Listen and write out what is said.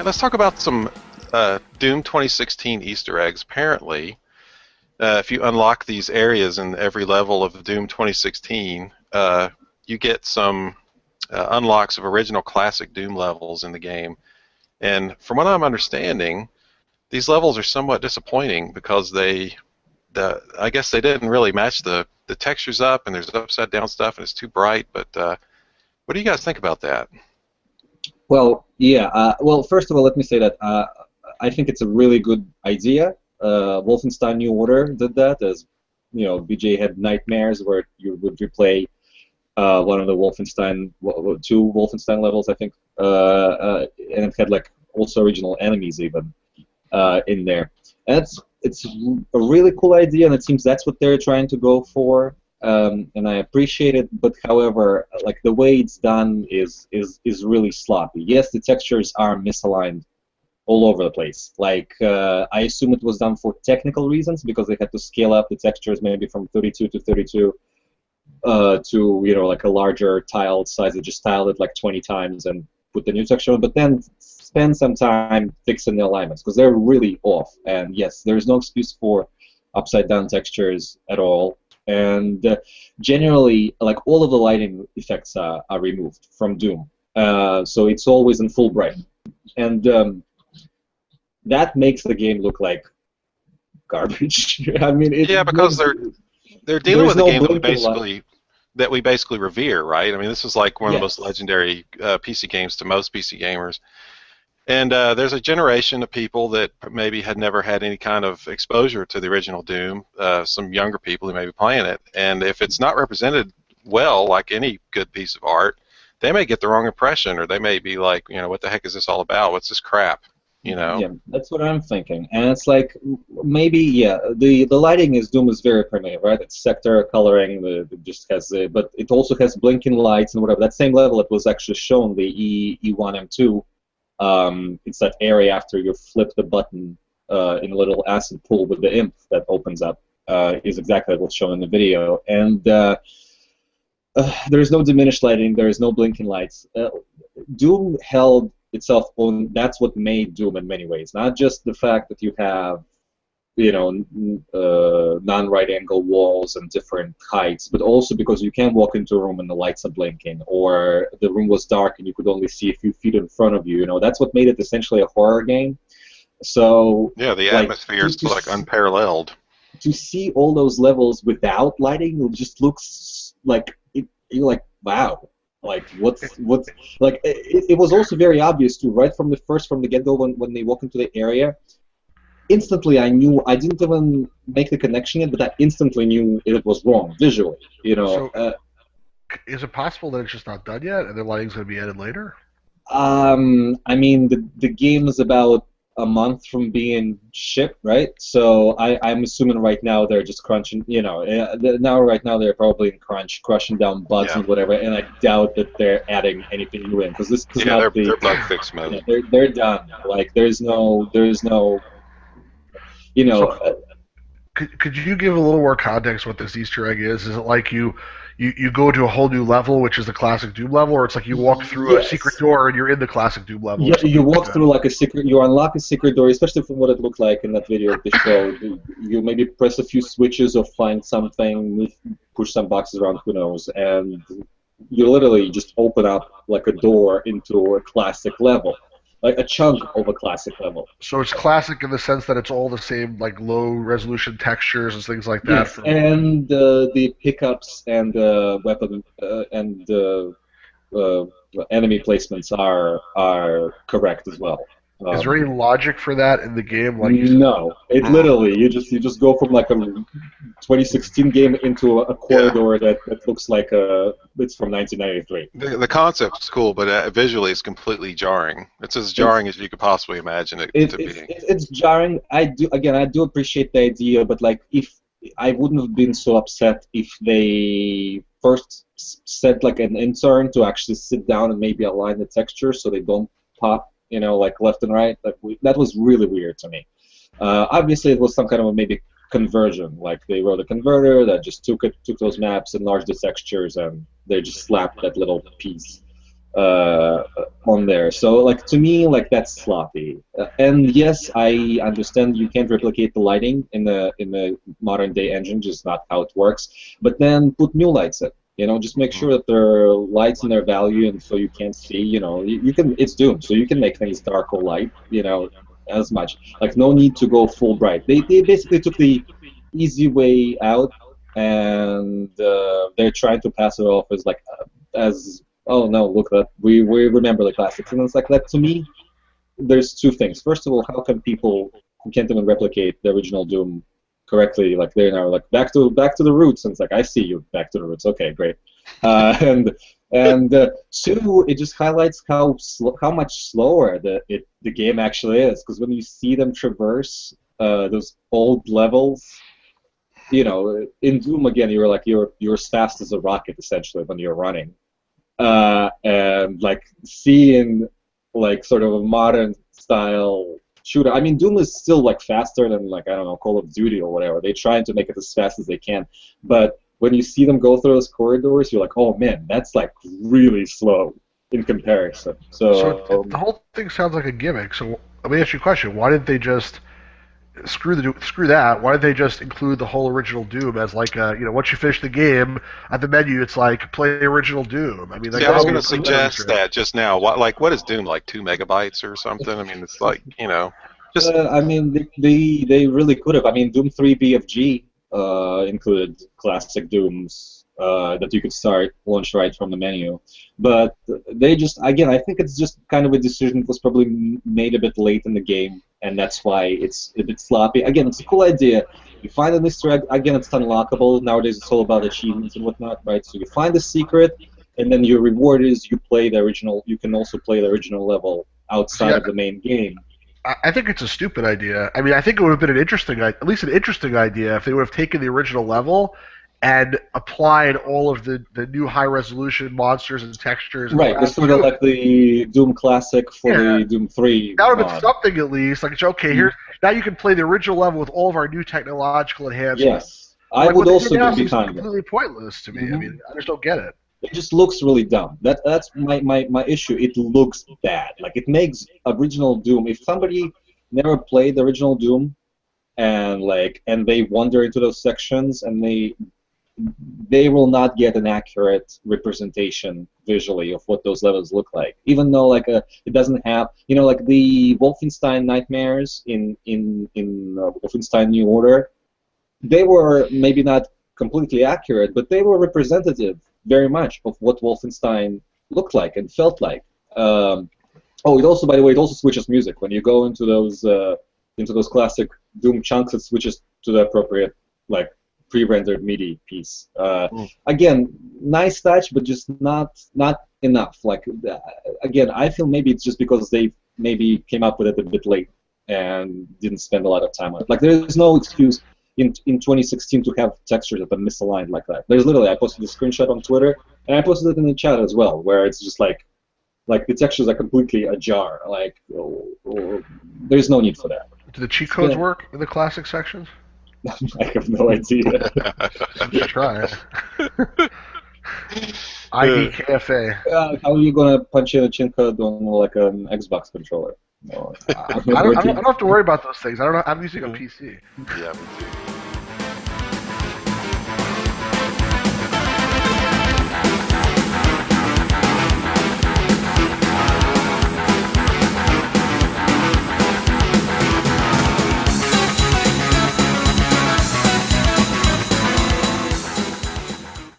let's talk about some Doom 2016 Easter eggs. Apparently, if you unlock these areas in every level of Doom 2016, you get some unlocks of original classic Doom levels in the game. And from what I'm understanding, these levels are somewhat disappointing because I guess they didn't really match the textures up, and there's upside down stuff, and it's too bright. But what do you guys think about that? Well, yeah. Well, first of all, let me say that I think it's a really good idea. Wolfenstein New Order did that, as BJ had nightmares where you would replay one of the two Wolfenstein levels, I think, and it had like also original enemies even in there. And it's a really cool idea, and it seems that's what they're trying to go for. And I appreciate it, but however, like the way it's done is really sloppy. Yes, the textures are misaligned all over the place. Like I assume it was done for technical reasons because they had to scale up the textures maybe from 32 to 32 to like a larger tiled size. They just tiled it like 20 times and put the new texture on, but then spend some time fixing the alignments because they're really off. And yes, there is no excuse for upside down textures at all. And generally, like all of the lighting effects are removed from Doom, so it's always in full bright, and that makes the game look like garbage. I mean, because they're dealing with a game that we basically revere, right? I mean, this is like one of the most legendary PC games to most PC gamers. And there's a generation of people that maybe had never had any kind of exposure to the original Doom, some younger people who may be playing it. And if it's not represented well, like any good piece of art, they may get the wrong impression, or they may be like, what the heck is this all about? What's this crap? Yeah, that's what I'm thinking. And it's like, maybe, the lighting is Doom is very primitive, right? It's sector coloring, it just has, but it also has blinking lights and whatever. That same level, it was actually shown, the E1, M2. It's that area after you flip the button in a little acid pool with the imp that opens up, is exactly what's shown in the video. And there's no diminished lighting, there is no blinking lights. Doom held itself on, that's what made Doom in many ways. Not just the fact that you have non-right angle walls and different heights, but also because you can't walk into a room and the lights are blinking, or the room was dark and you could only see a few feet in front of you. That's what made it essentially a horror game. So yeah, the atmosphere is like unparalleled. To see all those levels without lighting, it just looks like you're like, wow. Like what's like it was also very obvious too, right from the get-go when they walk into the area. Instantly, I knew. I didn't even make the connection yet, but I instantly knew it was wrong visually. So, is it possible that it's just not done yet, and the lighting's going to be added later? I mean, the game is about a month from being shipped, right? So I'm assuming right now they're just crunching. Right now they're probably in crunch, crushing down bugs and whatever. And I doubt that they're adding anything new in because this is not they're bug fix mode. They're done. Like there's no. So, could you give a little more context what this Easter egg is? Is it like you go to a whole new level, which is the classic Doom level, or it's like you walk through a secret door and you're in the classic Doom level? Yeah, you walk through like a secret. You unlock a secret door, especially from what it looked like in that video they showed. You maybe press a few switches or find something, push some boxes around, who knows, and you literally just open up like a door into a classic level. Like a chunk of a classic level. So it's classic in the sense that it's all the same, like low-resolution textures and things like that. Yes, and the pickups and weapon and enemy placements are correct as well. Is there any logic for that in the game? Like no, it literally you just go from like a 2016 game into a corridor that looks like it's from 1993. The concept's cool, but visually it's completely jarring. It's as jarring as you could possibly imagine it to be. It's jarring. I do appreciate the idea, but like if I wouldn't have been so upset if they first set like an intern to actually sit down and maybe align the texture so they don't pop. Like left and right. That was really weird to me. Obviously, it was some kind of a maybe conversion. Like they wrote a converter that just took those maps, enlarged the textures, and they just slapped that little piece on there. So like to me, like that's sloppy. And yes, I understand you can't replicate the lighting in the modern day engine, just not how it works. But then put new lights in. You know, just make sure that there are lights in their value, and so you can't see. You know, you can. It's Doom, so you can make things dark or light. You know, as much. Like no need to go full bright. They basically took the easy way out, and they're trying to pass it off as like as oh no, look that we remember the classics, and it's like that to me. There's two things. First of all, how can people who can't even replicate the original Doom correctly, like they're now like back to the roots, and it's like I see you back to the roots. Okay, great. And two, it just highlights how much slower the game actually is, because when you see them traverse those old levels, you know, in Doom again, you're like you're as fast as a rocket essentially when you're running, and like seeing like sort of a modern style shooter. I mean, Doom is still like faster than like I don't know Call of Duty or whatever. They're trying to make it as fast as they can, but when you see them go through those corridors, you're like, oh man, that's like really slow in comparison. So the whole thing sounds like a gimmick. So let me ask you a question: why didn't they just screw that? Why did they just include the whole original Doom as like a, you know, once you finish the game at the menu, it's like play original Doom. I mean, I was going to suggest that just now. What is Doom, like 2 megabytes or something? I mean, it's like, you know, just. I mean, they really could have. I mean, Doom 3 BFG included classic Dooms that you could launch right from the menu, but they just, again, I think it's just kind of a decision that was probably made a bit late in the game, and that's why it's a bit sloppy. Again, it's a cool idea. You find an Easter egg, again, it's unlockable. Nowadays, it's all about achievements and whatnot, right? So you find the secret, and then your reward is you play the original. You can also play the original level outside of the main game. I think it's a stupid idea. I mean, I think it would have been at least an interesting idea if they would have taken the original level and applied all of the new high-resolution monsters and textures. Right, it's sort of like the Doom Classic for the Doom 3 That would have been something at least. Like, it's okay, here's now you can play the original level with all of our new technological enhancements. Yes, I would also be behind it. It's completely pointless to me. I mean, I just don't get it. It just looks really dumb. That's my issue. It looks bad. Like it makes original Doom. If somebody never played the original Doom and they wander into those sections and they will not get an accurate representation visually of what those levels look like. Even though it doesn't have, you know, like the Wolfenstein Nightmares in Wolfenstein New Order, they were maybe not completely accurate, but they were representative very much of what Wolfenstein looked like and felt like. It also, by the way, it also switches music. When you go into those classic Doom chunks, it switches to the appropriate pre-rendered MIDI piece. Again, nice touch, but just not enough. Again, I feel maybe it's just because they maybe came up with it a bit late and didn't spend a lot of time on it. Like there's no excuse in 2016 to have textures that are misaligned like that. There's literally, I posted a screenshot on Twitter, and I posted it in the chat as well, where it's just like the textures are completely ajar. There's no need for that. Do the cheat codes work in the classic sections? I have no idea. Just try it. IDKFA. How are you gonna punch in a cheat code on an Xbox controller? No, I don't have to worry about those things. I'm using a PC. Yeah, me too.